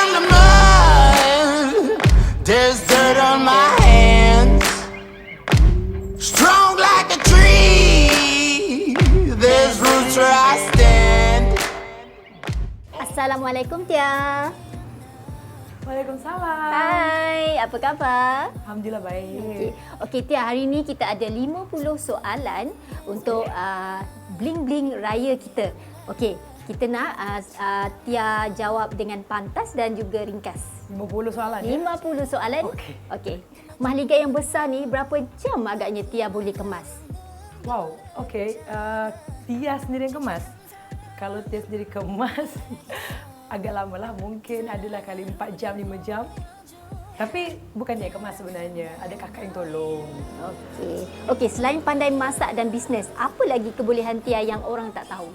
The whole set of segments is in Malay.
from the mud. There's dirt on my hands. Strong like a tree. There's roots where I stand. Assalamualaikum Tia. Waalaikumsalam. Hai, apa khabar? Alhamdulillah baik. Okey Tia, hari ni kita ada 50 soalan untuk bling-bling raya kita. Okey, kita nak Tia jawab dengan pantas dan juga ringkas. 50 soalan 50 soalan. Okey. Mahligai yang besar ni berapa jam agaknya Tia boleh kemas? Wow, okey. Tia sendiri yang kemas. Kalau Tia sendiri kemas, agak lama lah. Mungkin adalah kali 4 jam, 5 jam. Tapi bukan dia kemas sebenarnya. Ada kakak yang tolong. Okey, selain pandai masak dan bisnes, apa lagi kebolehan Tia yang orang tak tahu?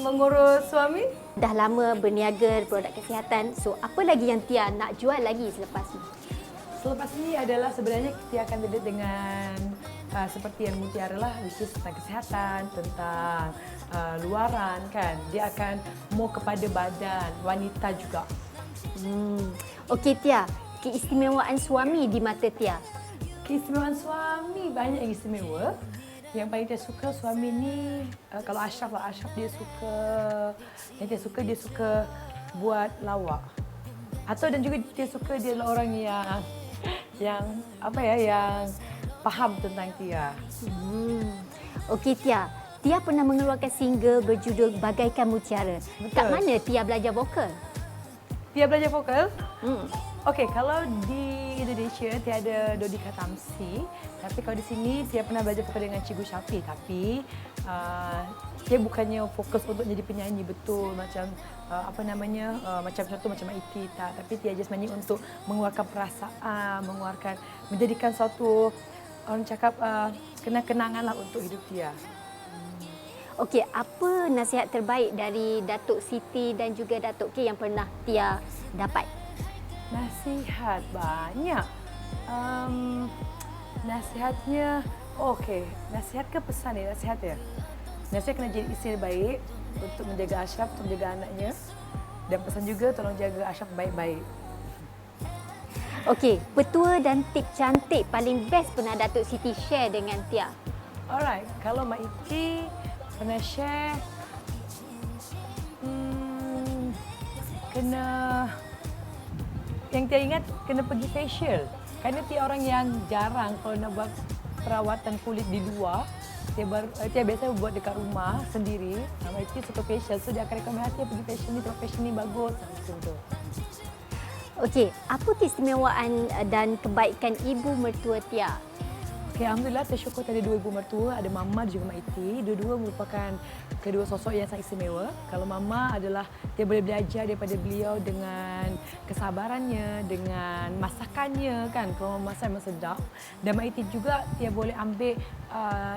Mengurus suami. Dah lama berniaga produk kesihatan. So, apa lagi yang Tia nak jual lagi selepas ni? Selepas ini adalah sebenarnya Tia akan dekat dengan seperti yang Mutiara lah, which is tentang kesihatan, tentang luaran kan. Dia akan more kepada badan, wanita juga. Okey Tia, keistimewaan suami di mata Tia. Keistimewaan suami banyak yang istimewa. Yang paling Tia suka suami ni, kalau Ashraf lah, Ashraf dia suka, dia suka buat lawak. Atau dan juga Tia suka dia adalah orang yang faham tentang Tia. Okey Tia, Tia pernah mengeluarkan single berjudul Bagaikan Mutiara. Betul. Kat mana Tia belajar vokal? Tia belajar vokal? Okey, kalau di Indonesia Tia ada Dodika Tamsi, tapi kalau di sini Tia pernah belajar vokal dengan Cikgu Syafi. Tapi Tia bukannya fokus untuk jadi penyanyi betul macam macam contoh macam Maiti tak. Tapi Tia just nyanyi untuk mengeluarkan perasaan, menjadikan suatu orang cakap kenang-kenangan lah untuk hidup Tia. Okey, apa nasihat terbaik dari Datuk Siti dan juga Datuk K yang pernah Tia dapat? Nasihat banyak. Nasihatnya, okey. Nasihat ke pesan ni? Nasihat ya? Nasihat kena jadi isteri baik untuk menjaga Ashraf, untuk menjaga anaknya. Dan pesan juga tolong jaga Ashraf baik-baik. Okey, petua dan tip cantik paling best pernah Datuk Siti share dengan Tia. Alright, kalau Mak Iti pernah share, yang Tia ingat kena pergi facial. Kerana Tia orang yang jarang kalau nak buat perawatan kulit di luar. Tia biasa buat dekat rumah sendiri. Mak Iti suka facial, so dia akan rekomen Tia pergi facial ni, facial ni bagus. Macam tu. Okey, apa keistimewaan dan kebaikan ibu mertua Tia? Okay, Alhamdulillah, saya syukur ada 2 ibu mertua, ada Mama dan juga Mak Iti. Dua-dua merupakan kedua sosok yang sangat istimewa. Kalau Mama adalah, dia boleh belajar daripada beliau dengan kesabarannya, dengan masakannya kan. Kalau Mama masak memang sedap. Dan Mak Iti juga, dia boleh ambil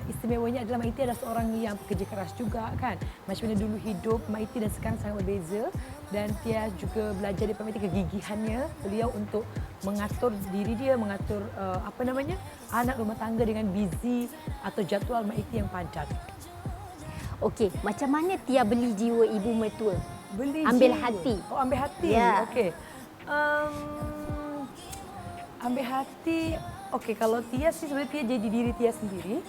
istimewanya adalah Mak Iti adalah seorang yang pekerja keras juga kan. Macam mana dulu hidup Mak Iti dan sekarang sangat berbeza. Dan Tia juga belajar daripada Mak Iti kegigihannya beliau untuk mengatur diri dia, mengatur anak rumah tangga dengan busy atau jadual Mak Iti yang padat. Okey, macam mana Tia beli jiwa ibu mertua? Ambil hati. Oh, ambil hati. Ya. Okey. Ambil hati. Okey, kalau Tia sih sebenarnya Tia jadi diri Tia sendiri.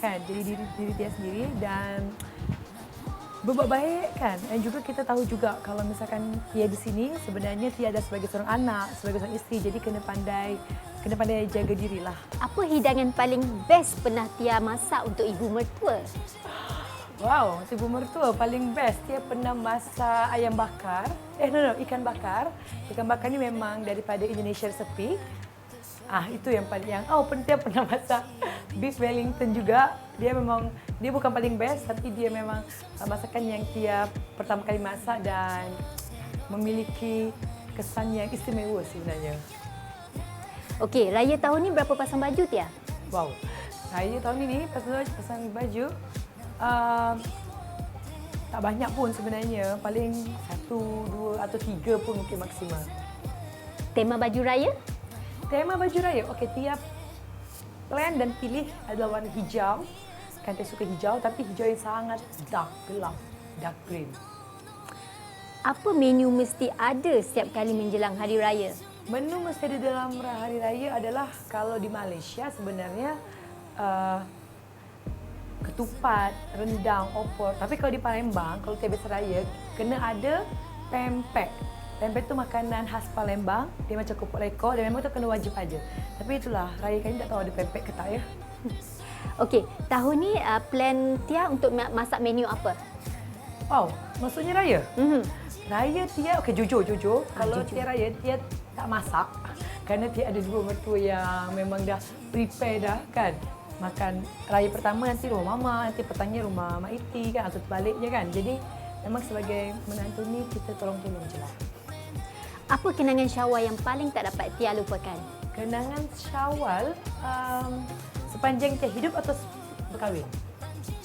Kan, jadi diri Tia sendiri dan berbuat baik kan. Dan juga kita tahu juga kalau misalkan Tia di sini sebenarnya Tia ada sebagai seorang anak, sebagai seorang isteri, jadi kena pandai jaga dirilah. Apa hidangan paling best pernah Tia masak untuk ibu mertua? Wow, ibu mertua paling best. Dia pernah masak ayam bakar. Ikan bakar. Ikan bakar ni memang daripada Indonesia recipe. Itu yang paling dia pernah masak beef Wellington juga. Dia bukan paling best, tapi dia memang masakan yang Tia pertama kali masak dan memiliki kesan yang istimewa sebenarnya. Okey, raya tahun ni berapa pasang baju Tia? Wow, raya tahun ini pasang baju tak banyak pun sebenarnya. Paling 1, 2 atau 3 pun mungkin maksimal. Tema baju raya? Tema baju raya, okey, Tia plan dan pilih adalah warna hijau. Kan Tia suka hijau, tapi hijau yang sangat dark, gelap, dark green. apa menu mesti ada setiap kali menjelang Hari Raya? Menu mesti ada dalam hari raya adalah kalau di Malaysia sebenarnya ketupat, rendang, opor. Tapi kalau di Palembang, kalau tiap biasa raya, kena ada pempek. Pempek tu makanan khas Palembang. Dia macam kerupuk lekor dan memang tu kena wajib ada. Tapi itulah, raya kali ni tak tahu ada pempek ke tak ya. Okey, tahun ni plan Tia untuk masak menu apa? Wow, maksudnya raya? Raya Tia, okey jujur. Kalau jujur. Tia raya, Tia tak masak. Kerana Tia ada dua mertua yang memang dah prepare dah kan. Makan raya pertama nanti rumah mama, nanti petangnya rumah Mak Iti kan, atau terbaliknya kan. Jadi memang sebagai menantu ni kita tolong-tolong je lah. Apa kenangan Syawal yang paling tak dapat Tia lupakan? Kenangan Syawal sepanjang Tia hidup atau berkahwin?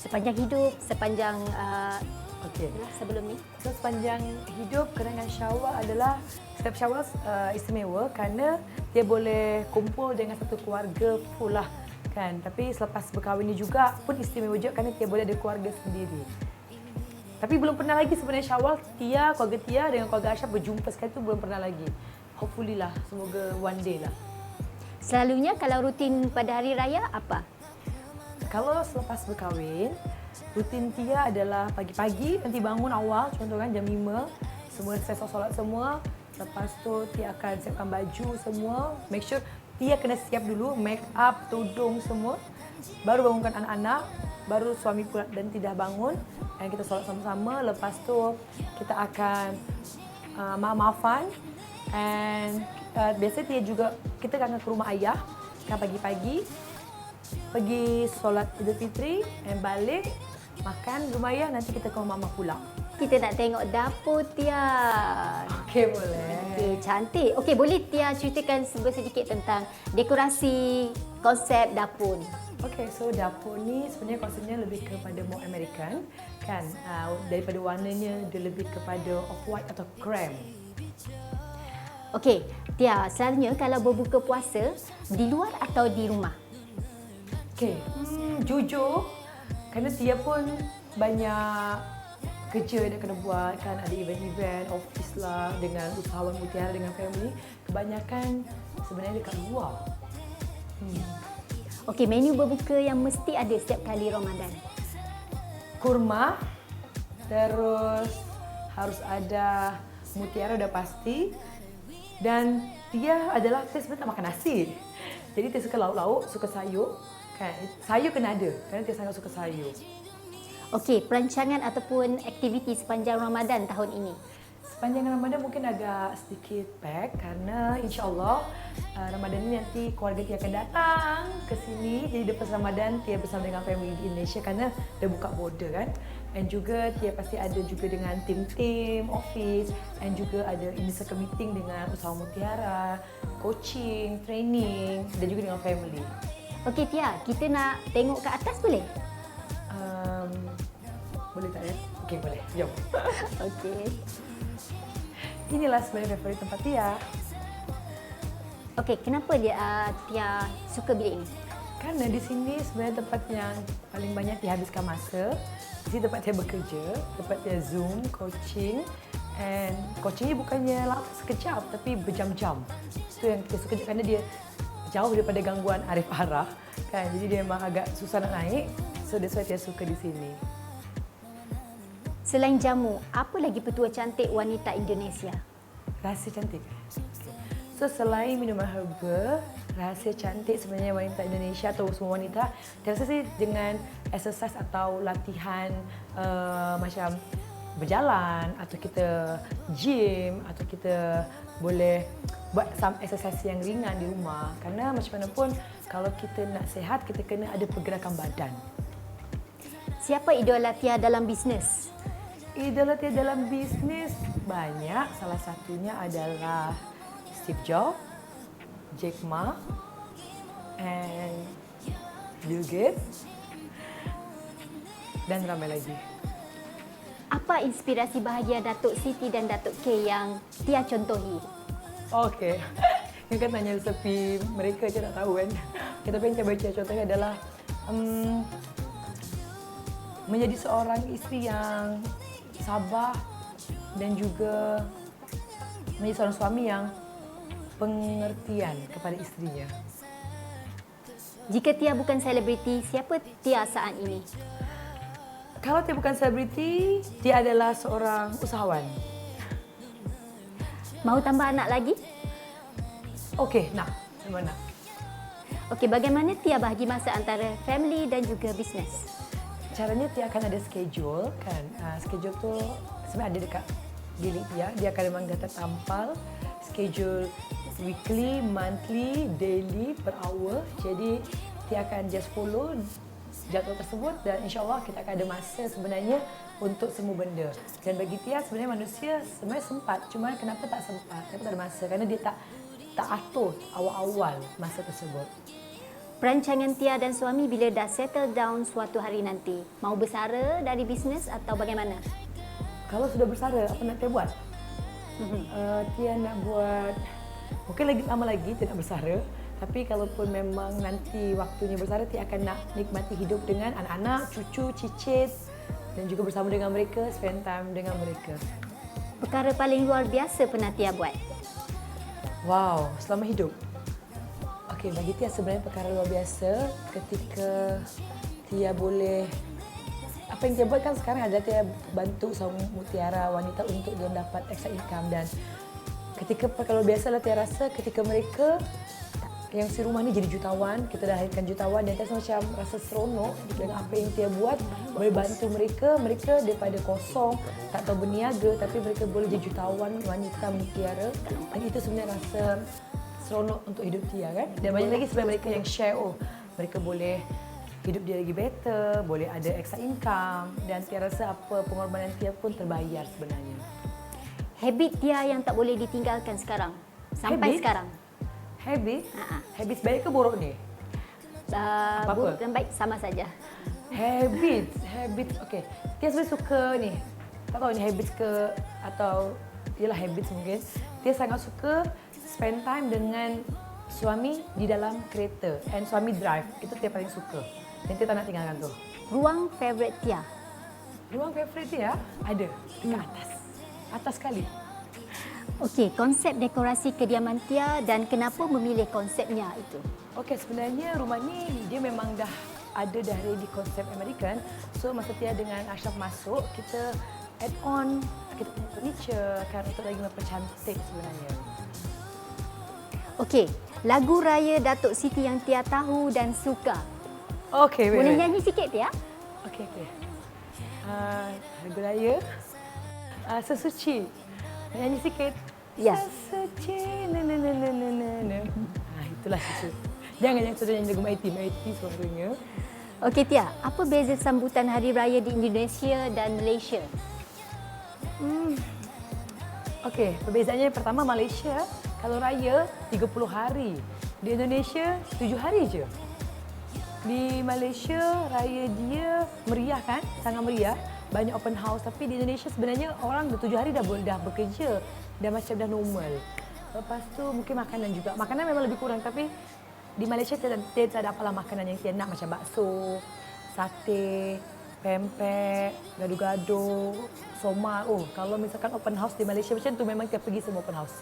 Sepanjang hidup, sepanjang Okey. sebelum ni? So sepanjang hidup kenangan Syawal adalah setiap Syawal istimewa kerana dia boleh kumpul dengan satu keluarga full lah kan. Tapi selepas berkahwin ni juga pun istimewa juga kerana Tia boleh ada keluarga sendiri. Tapi belum pernah lagi sebenarnya Syawal keluarga Tia dengan keluarga Aisyah berjumpa sekali tu belum pernah lagi. Hopefully lah, semoga one day lah. Selalunya kalau rutin pada Hari Raya apa? Kalau selepas berkahwin, rutin Tia adalah pagi-pagi nanti bangun awal, contoh kan jam 5, semua selesai solat semua. Lepas tu Tia akan siapkan baju semua, make sure Tia kena siap dulu, make up, tudung semua. Baru bangunkan anak-anak, baru suami pula dan Tia dah bangun. Dan kita solat sama-sama, lepas tu kita akan maaf-maafan. And biasa Tia juga, kita akan ke rumah ayah kan pagi-pagi. Pergi solat Idul Fitri dan balik, makan rumah ayah, nanti kita ke rumah mama pula. Kita nak tengok dapur Tia. Okey, boleh. Okey, cantik. Okey, boleh Tia ceritakan sedikit tentang dekorasi konsep dapur ni? Okey, so dapur ni sebenarnya konsepnya lebih kepada more American kan. Daripada warnanya dia lebih kepada off-white atau cream. Okey, Tia, selalunya kalau berbuka puasa di luar atau di rumah? Okey, jujur kerana Tia pun banyak kerja yang kena buat kan, ada event-event, office lah dengan usahawan Mutiara dengan family, kebanyakan sebenarnya dekat luar. Okey, menu berbuka yang mesti ada setiap kali Ramadan. Kurma, terus harus ada mutiara dah pasti, dan Tia adalah Tia sebenarnya tak makan nasi. Jadi Tia suka lauk-lauk, suka sayur. Kan? Sayur kena ada kerana Tia sangat suka sayur. Okey, perancangan ataupun aktiviti sepanjang Ramadan tahun ini? Sepanjang Ramadan mungkin agak sedikit pack kerana insya-Allah Ramadan ini nanti keluarga Tia akan datang ke sini. Jadi lepas Ramadan Tia bersama dengan family di Indonesia kerana dah buka border kan. Dan juga Tia pasti ada juga dengan tim-tim office dan juga ada inner circle meeting dengan usaha Mutiara, coaching, training dan juga dengan family. Okey Tia, kita nak tengok ke atas boleh? Boleh tak ya? Okey, boleh. Jom. Okey. Inilah sebenarnya favorit tempat Tia. Okey, kenapa Tia suka bilik ini? Kerana di sini sebenarnya tempat yang paling banyak Tia habiskan masa. Di sini tempat Tia bekerja, tempat Tia Zoom, coaching. And coaching ni bukannya sekejap tapi berjam-jam. Itu yang Tia suka kerana dia jauh daripada gangguan arif arah. Kan? Jadi dia memang agak susah nak naik. So that's why Tia suka di sini. Selain jamu, apa lagi petua cantik wanita Indonesia? Rahsia cantik. So selain minuman herba, rahsia cantik sebenarnya wanita Indonesia atau semua wanita, saya rasa sih dengan exercise atau latihan macam berjalan atau kita gym atau kita boleh buat some exercise yang ringan di rumah. Kerana macam mana pun kalau kita nak sihat, kita kena ada pergerakan badan. Siapa idola Tia dalam bisnes? Idola Tia dalam bisnes banyak. Salah satunya adalah Steve Jobs, Jack Ma, and Bill Gates, dan ramai lagi. Apa inspirasi bahagia Datuk Siti dan Datuk K yang Tia contohi? Okey. Yang kan tanya resepi mereka je nak tahu kan. Kita yang saya baca contohnya adalah menjadi seorang isteri yang sabar, dan juga menjadi seorang suami yang pengertian kepada isterinya. Jika Tia bukan selebriti, siapa Tia saat ini? Kalau Tia bukan selebriti, Tia adalah seorang usahawan. Mau tambah anak lagi? Okey, nak. Memang nak. Okey, bagaimana Tia bahagi masa antara family dan juga bisnes? Caranya Tia akan ada schedule kan. Schedule tu sebenarnya ada dekat bilik Tia. Dia akan memang dah tertampal schedule weekly, monthly, daily, per hour. Jadi Tia akan just follow jadual tersebut dan insya-Allah kita akan ada masa sebenarnya untuk semua benda. Dan bagi Tia sebenarnya manusia sebenarnya sempat, cuma kenapa tak sempat? Kenapa tak ada masa? Kerana dia tak atur awal-awal masa tersebut. Perancangan Tia dan suami bila dah settle down suatu hari nanti, mau bersara dari bisnes atau bagaimana? Kalau sudah bersara, apa nak Tia buat? Tia nak buat, mungkin lagi lama lagi Tia nak bersara. Tapi kalaupun memang nanti waktunya bersara, Tia akan nak nikmati hidup dengan anak-anak, cucu, cicit dan juga bersama dengan mereka, spend time dengan mereka. Perkara paling luar biasa pernah Tia buat? Wow, selama hidup. Okey, bagi Tia sebenarnya perkara luar biasa ketika Tia boleh, apa yang Tia buat kan sekarang adalah Tia bantu sama mutiara wanita untuk dia dapat extra income dan ketika perkara luar biasa lah Tia rasa ketika mereka yang si rumah ni jadi jutawan, kita dah lahirkan jutawan dan Tia macam rasa seronok dengan apa yang Tia buat, boleh bantu mereka daripada kosong, tak tahu berniaga tapi mereka boleh jadi jutawan wanita mutiara dan itu sebenarnya rasa seronok untuk hidup Tia kan. Dan banyak lagi sebenarnya mereka yang share, mereka boleh hidup dia lagi better, boleh ada extra income dan Tia rasa apa pengorbanan Tia pun terbayar sebenarnya. Habit Tia yang tak boleh ditinggalkan sekarang, sampai Habit? sekarang? Habis? Habis baik ke buruk ni? Apa-apa? Buruk dan baik sama saja. Habit. Okey. Tia sebenarnya suka ni. Tak tahu ni habits ke atau ialah habits mungkin. Tia sangat suka spend time dengan suami di dalam kereta and suami drive. Itu Tia paling suka. Dan Tia tak nak tinggalkan tu. Ruang favourite Tia? Ruang favourite Tia ada dekat atas. Atas sekali. Okey, konsep dekorasi kediaman Tia dan kenapa memilih konsepnya itu? Okey, sebenarnya rumah ni dia memang dah ada dah ready konsep American. So masa Tia dengan Ashraf masuk, kita add on, kita punya furniture kan untuk lagi mempercantik sebenarnya. Okey, lagu raya Datuk Siti yang Tia tahu dan suka. Okey, Boleh nyanyi sikit Tia? Okey. Lagu raya Sesuci. Nyanyi sikit. Ya. Sesuci. Itulah itu. Jangan yang sudah nyanyi lagu Maiti suaranya. Okey Tia, apa beza sambutan Hari Raya di Indonesia dan Malaysia? Okey, perbezaannya pertama Malaysia kalau raya 30 hari. Di Indonesia 7 hari je. Di Malaysia raya dia meriah kan? Sangat meriah. Banyak open house tapi di Indonesia sebenarnya orang 7 hari dah bekerja, dah macam dah normal. Lepas tu mungkin makanan juga. Makanan memang lebih kurang tapi di Malaysia tak ada apalah makanan yang Tia nak macam bakso, sate, pempek, gado-gado, somar. Kalau misalkan open house di Malaysia macam tu memang Tia pergi semua open house.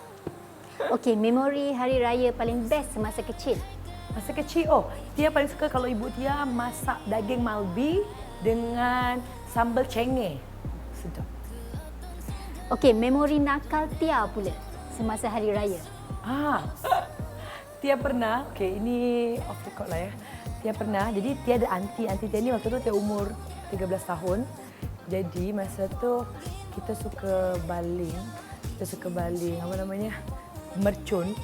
Okey, memori Hari Raya paling best semasa kecil? Masa kecil, Tia paling suka kalau ibu Tia masak daging malbi dengan sambal cengeh. Sedap. Okey, memori nakal Tia pula semasa Hari Raya? Tia pernah, ini off record lah ya. Tia pernah, jadi Tia ada aunty Tia ni waktu tu Tia umur 13 tahun. Jadi masa tu kita suka baling, apa namanya, mercun.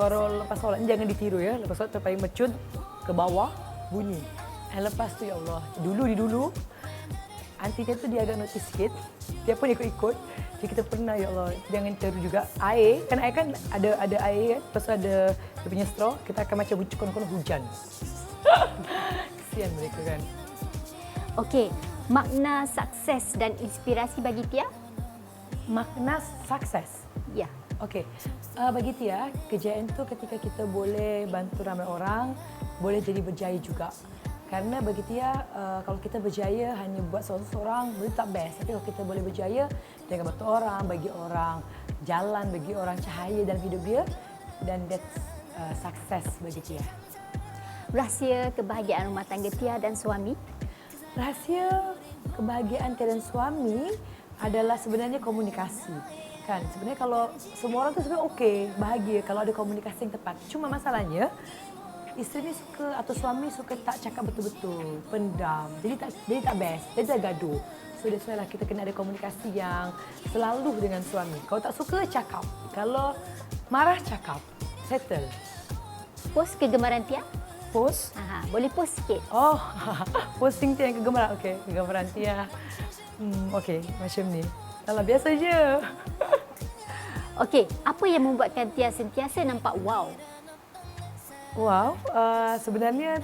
Kalau lepas solat ni jangan ditiru ya, lepas solat terpaling mercun ke bawah bunyi. Dan lepas tu ya Allah, dulu aunty Tia tu dia agak notice sikit. Dia pun ikut-ikut. Jadi kita pernah ya Allah, jangan tiru juga. Air kan ada air kan, lepas tu ada dia punya straw, kita akan macam konon hujan. Kesian mereka kan. Okey, makna sukses dan inspirasi bagi Tia? Makna sukses. Ya. Okey, bagi Tia, kejayaan tu ketika kita boleh bantu ramai orang, boleh jadi berjaya juga. Karena bagi Tia, kalau kita berjaya hanya buat seorang itu tak best. Tapi kalau kita boleh berjaya dengan bantu orang, bagi orang jalan, bagi orang cahaya dalam hidup dia, dan that's sukses bagi Tia. Rahsia kebahagiaan rumah tangga Tia dan suami? Rahsia kebahagiaan Tia dan suami adalah sebenarnya komunikasi. Kan, sebenarnya kalau semua orang tu sebenarnya okey, bahagia kalau ada komunikasi yang tepat. Cuma masalahnya, isteri ni suka atau suami suka tak cakap betul-betul, pendam. Jadi tak best, jadi tak gaduh. So that's why lah kita kena ada komunikasi yang selalu dengan suami. Kalau tak suka, cakap. Kalau marah, cakap. Settle. Post kegemaran Tia? Post. Boleh post sikit? Oh, posting Tia yang kegemaran. Okey, kegemaran Tia. Okey, macam ni. Alah, biasa je. Okey, apa yang membuatkan Tia sentiasa nampak wow? Wow, sebenarnya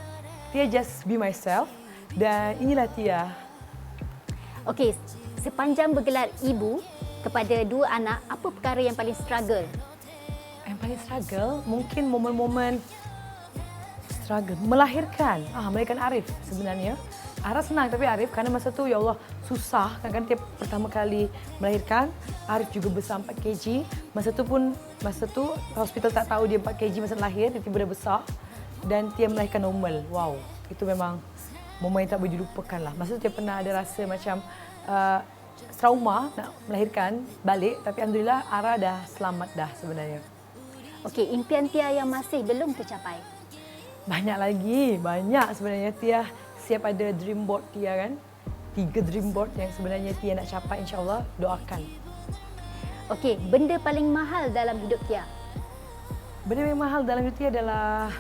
Tia just be myself dan inilah Tia. Okey, sepanjang bergelar ibu kepada 2 anak, apa perkara yang paling struggle? Yang paling struggle mungkin momen-momen struggle melahirkan Arif sebenarnya. Ara senang tapi Arif kerana masa tu ya Allah susah kan dia pertama kali melahirkan. Arif juga besar 4 kg. Masa tu hospital tak tahu dia 4 kg masa lahir, dia tiba-tiba dah besar dan dia melahirkan normal. Wow, itu memang momen yang tak boleh dilupakan lah. Masa tu dia pernah ada rasa macam trauma nak melahirkan balik, tapi alhamdulillah Ara dah selamat dah sebenarnya. Okey, impian Tia yang masih belum tercapai? Banyak lagi, banyak sebenarnya. Tia siap ada dream board Tia kan. 3 dream board yang sebenarnya Tia nak capai, insyaAllah doakan. Okey, benda paling mahal dalam hidup Tia? Benda yang mahal dalam hidup Tia adalah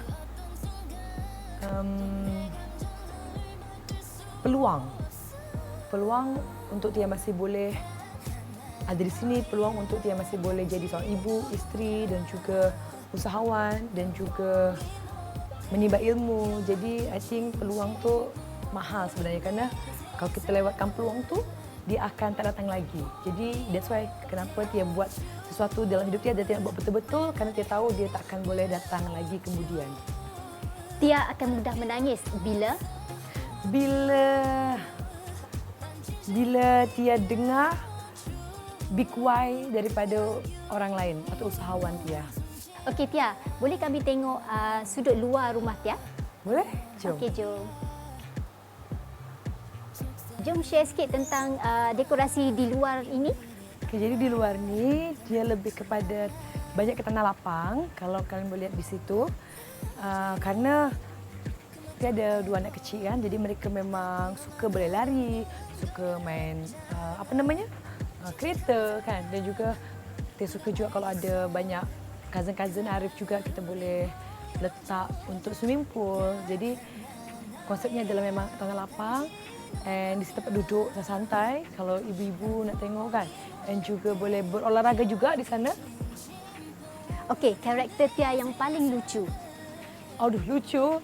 peluang. Peluang untuk Tia masih boleh ada di sini, peluang untuk Tia masih boleh jadi seorang ibu, isteri dan juga usahawan dan juga menimba ilmu. Jadi I think peluang tu mahal sebenarnya kerana kalau kita lewatkan peluang tu, dia akan tak datang lagi. Jadi that's why kenapa Tia buat sesuatu dalam hidup Tia dan Tia buat betul-betul kerana Tia tahu dia tak akan boleh datang lagi kemudian. Tia akan mudah menangis bila Tia dengar big why daripada orang lain atau usahawan Tia. Okey Tia, boleh kami tengok sudut luar rumah Tia? Boleh? Jom. Okey, jom. Jom share sikit tentang dekorasi di luar ini. Okay, jadi di luar ni dia lebih kepada banyak ke tanah lapang kalau kalian boleh lihat di situ. Kerana dia ada 2 anak kecil kan, jadi mereka memang suka berlari, suka main kereta kan, dan juga dia suka juga kalau ada banyak cousin Arif juga kita boleh letak untuk swimming pool. Jadi konsepnya adalah memang tanah lapang dan di situ tempat duduk santai kalau ibu-ibu nak tengok kan, dan juga boleh berolahraga juga di sana. Okey, karakter Tia yang paling lucu? Aduh, lucu.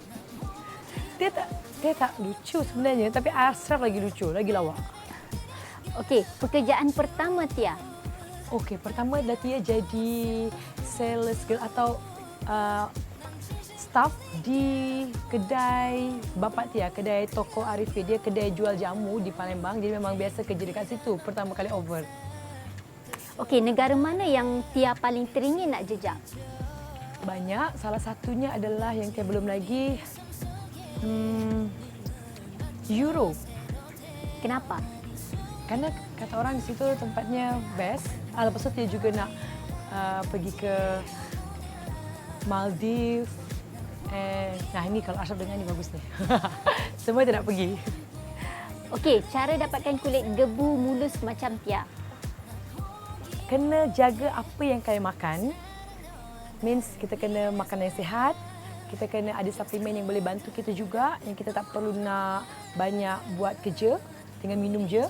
Dia tak lucu sebenarnya, tapi Ashraf lagi lucu, lagi lawak. Okey, pekerjaan pertama Tia? Okey, pertama adalah Tia jadi sales girl atau staff di kedai bapak Tia, kedai toko Arifin. Dia kedai jual jamu di Palembang, jadi memang biasa kerja dekat situ pertama kali over. Okey, negara mana yang Tia paling teringin nak jejak? Banyak, salah satunya adalah yang Tia belum lagi, Europe. Kenapa? Kerana kata orang di situ tempatnya best. Lepas tu Tia juga nak pergi ke Maldives. Nah ini kalau Ashraf dengar ni bagus ni. Semua Tia nak pergi. Okey, cara dapatkan kulit gebu mulus macam Tia? Kena jaga apa yang kalian makan. Means kita kena makan yang sihat. Kita kena ada suplemen yang boleh bantu kita juga. Yang kita tak perlu nak banyak buat kerja dengan minum je.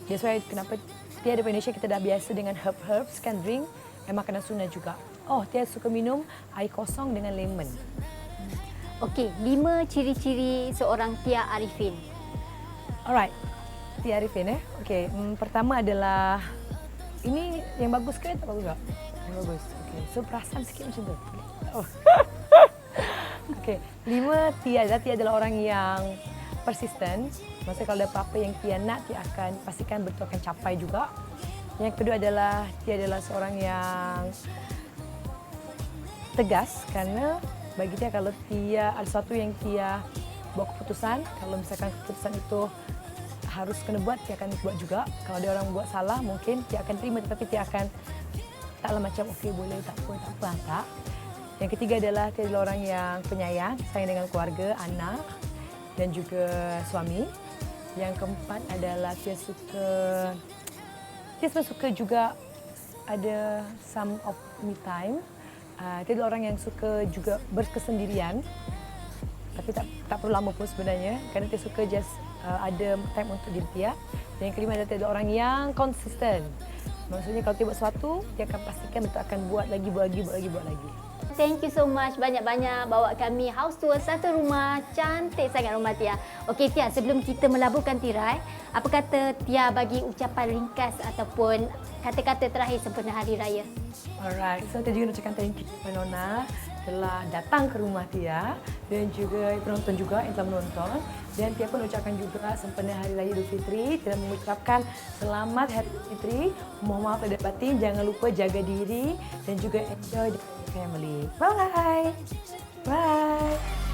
That's why kenapa Tia di Indonesia kita dah biasa dengan herbs kan, drink dan makanan sunnah juga. Oh, Tia suka minum air kosong dengan lemon. Okey, 5 ciri-ciri seorang Tia Arifin. Alright, Tia Arifin Okey, pertama adalah ini yang bagus ke tak bagus tak? Yang bagus. Okey, so perasan sikit macam tu. Okay. Oh. Okey, 5 Tia adalah orang yang persisten. Maksudnya kalau ada apa-apa yang Tia nak, Tia akan pastikan betul akan capai juga. Yang kedua adalah Tia adalah seorang yang tegas, karena bagi Tia kalau Tia ada sesuatu yang Tia buat keputusan, kalau misalkan keputusan itu harus kena buat, Tia akan buat juga. Kalau ada orang buat salah, mungkin Tia akan terima, tetapi Tia akan taklah macam okey boleh, tak apa, tak. Yang ketiga adalah Tia adalah orang yang penyayang, sayang dengan keluarga, anak dan juga suami. Yang keempat adalah Tia sebenarnya suka juga ada some of me time. Dia adalah orang yang suka juga berkesendirian, tapi tak perlu lama pun sebenarnya, kerana dia suka just ada time untuk diri dia. Dan yang kelima adalah dia adalah orang yang konsisten. Maksudnya kalau dia buat sesuatu, dia akan pastikan betul akan buat lagi. Thank you so much, banyak-banyak bawa kami house tour satu rumah. Cantik sangat rumah Tia. Okey Tia, sebelum kita melaburkan tirai, apa kata Tia bagi ucapan ringkas ataupun kata-kata terakhir sempena Hari Raya? Alright, so Tia juga nak ucapkan thank you kepada Nona telah datang ke rumah Tia dan juga penonton juga yang telah menonton. Dan Tia pun ucapkan juga sempena Hari Raya Idul Fitri. Tia mengucapkan selamat Hari Idul Fitri. Mohon maaf lahir batin, jangan lupa jaga diri dan juga enjoy the family. Bye. Bye.